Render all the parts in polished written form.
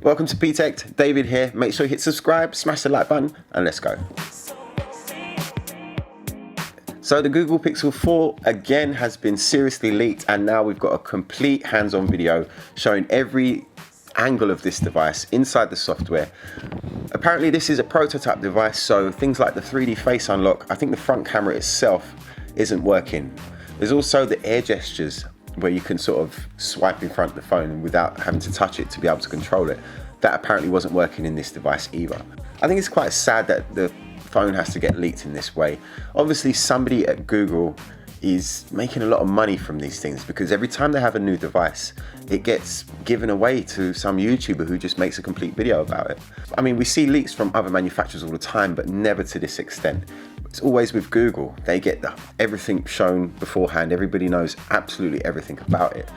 Welcome to Btekt, David here. Make sure you hit subscribe, smash the like button, and let's go. So the Google Pixel 4 again has been seriously leaked, and now we've got a complete hands-on video showing every angle of this device inside the software. Apparently this is a prototype device, so things like the 3D face unlock, I think the front camera itself isn't working. There's also the air gestures where you can sort of swipe in front of the phone without having to touch it to be able to control it. That apparently wasn't working in this device either. I think it's quite sad that the phone has to get leaked in this way. Obviously somebody at Google is making a lot of money from these things, because every time they have a new device, it gets given away to some YouTuber who just makes a complete video about it. I mean, we see leaks from other manufacturers all the time, but never to this extent. It's always with Google. They get everything shown beforehand. Everybody knows absolutely everything about it,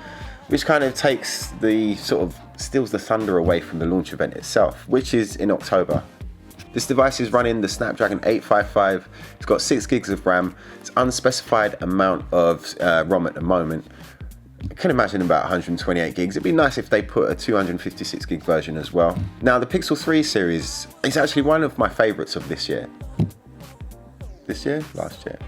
which kind of takes the steals the thunder away from the launch event itself, which is in October. This device is running the Snapdragon 855. It's got 6 gigs of RAM. It's unspecified amount of ROM at the moment. I can imagine about 128 gigs. It'd be nice if they put a 256 gig version as well. Now the Pixel 3 series is actually one of my favorites of this year. This year? Last year.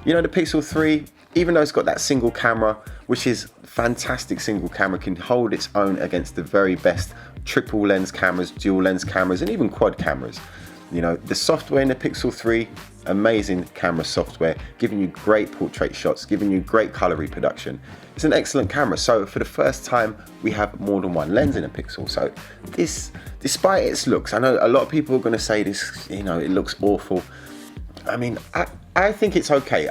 You know, the Pixel 3, even though it's got that single camera, which is fantastic single camera, can hold its own against the very best triple lens cameras, dual lens cameras, and even quad cameras. You know, the software in the Pixel 3, amazing camera software, giving you great portrait shots, giving you great color reproduction. It's an excellent camera. So for the first time, we have more than one lens in a Pixel. So this, despite its looks, I know a lot of people are going to say this, you know, it looks awful. I mean, I think it's okay.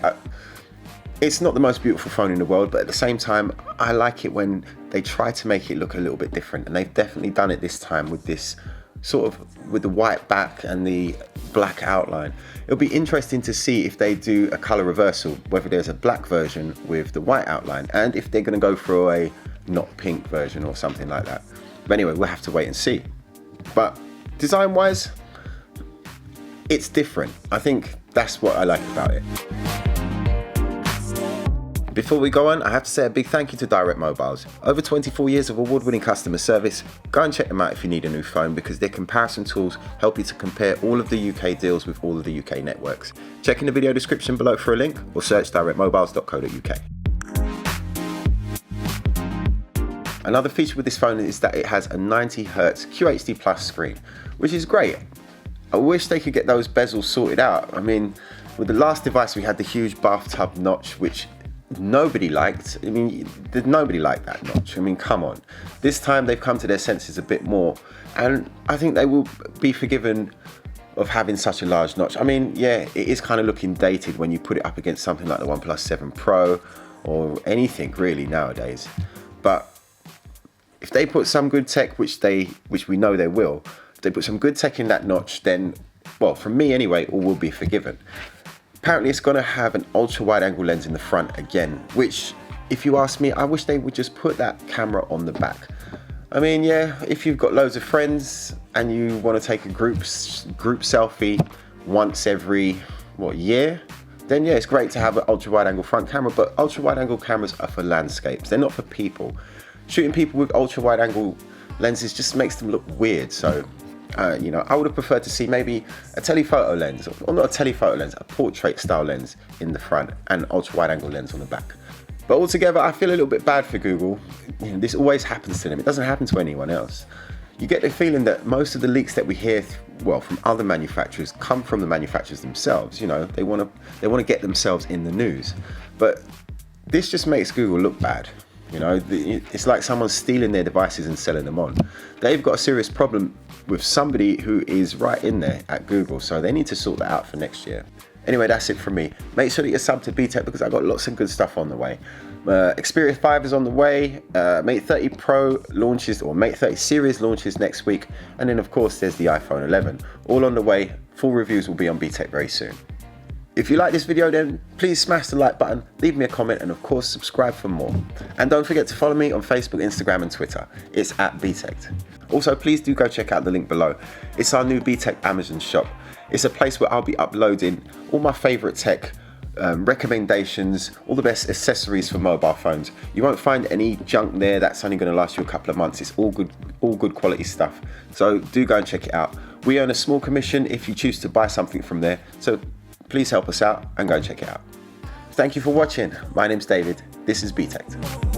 It's not the most beautiful phone in the world, but at the same time, I like it when they try to make it look a little bit different, and they've definitely done it this time with this with the white back and the black outline. It'll be interesting to see if they do a color reversal, whether there's a black version with the white outline, and if they're going to go for a not pink version or something like that. But anyway, we'll have to wait and see. But design-wise, it's different. I think that's what I like about it. Before we go on, I have to say a big thank you to Direct Mobiles. Over 24 years of award-winning customer service. Go and check them out if you need a new phone, because their comparison tools help you to compare all of the UK deals with all of the UK networks. Check in the video description below for a link, or search directmobiles.co.uk. Another feature with this phone is that it has a 90Hz QHD Plus screen, which is great. I wish they could get those bezels sorted out. I mean, with the last device we had the huge bathtub notch, which nobody liked. I mean, did nobody like that notch? I mean, come on. This time they've come to their senses a bit more, and I think they will be forgiven of having such a large notch. I mean, yeah, it is kind of looking dated when you put it up against something like the OnePlus 7 Pro or anything really nowadays. But if they put some good tech, which we know they will, if they put some good tech in that notch, then, well, from me anyway, all will be forgiven. Apparently it's going to have an ultra wide angle lens in the front again, which, if you ask me, I wish they would just put that camera on the back. I mean, yeah, if you've got loads of friends and you want to take a group selfie once every, year, then yeah, it's great to have an ultra wide angle front camera, but ultra wide angle cameras are for landscapes. They're not for people. Shooting people with ultra wide angle lenses just makes them look weird. So you know, I would have preferred to see maybe a telephoto lens, or not a telephoto lens, a portrait style lens in the front and ultra wide angle lens on the back. But altogether, I feel a little bit bad for Google. You know, this always happens to them. It doesn't happen to anyone else. You get the feeling that most of the leaks that we hear, from other manufacturers, come from the manufacturers themselves. You know, they want to get themselves in the news. But this just makes Google look bad. You know, it's like someone's stealing their devices and selling them on. They've got a serious problem with somebody who is right in there at Google, so they need to sort that out for next year. Anyway, that's it from me. Make sure that you're subbed to Btekt, because I've got lots of good stuff on the way. Xperia 5 is on the way. Mate 30 Pro launches, or Mate 30 series launches next week. And then of course there's the iPhone 11. All on the way. Full reviews will be on Btekt very soon. If you like this video, then please smash the like button, leave me a comment, and of course subscribe for more. And don't forget to follow me on Facebook, Instagram and Twitter. It's @Btekt. Also, please do go check out the link below. It's our new Btekt Amazon shop. It's a place where I'll be uploading all my favourite tech recommendations, all the best accessories for mobile phones. You won't find any junk there that's only going to last you a couple of months. It's all good quality stuff. So do go and check it out. We earn a small commission if you choose to buy something from there. So please help us out and go and check it out. Thank you for watching. My name's David. This is Btekt.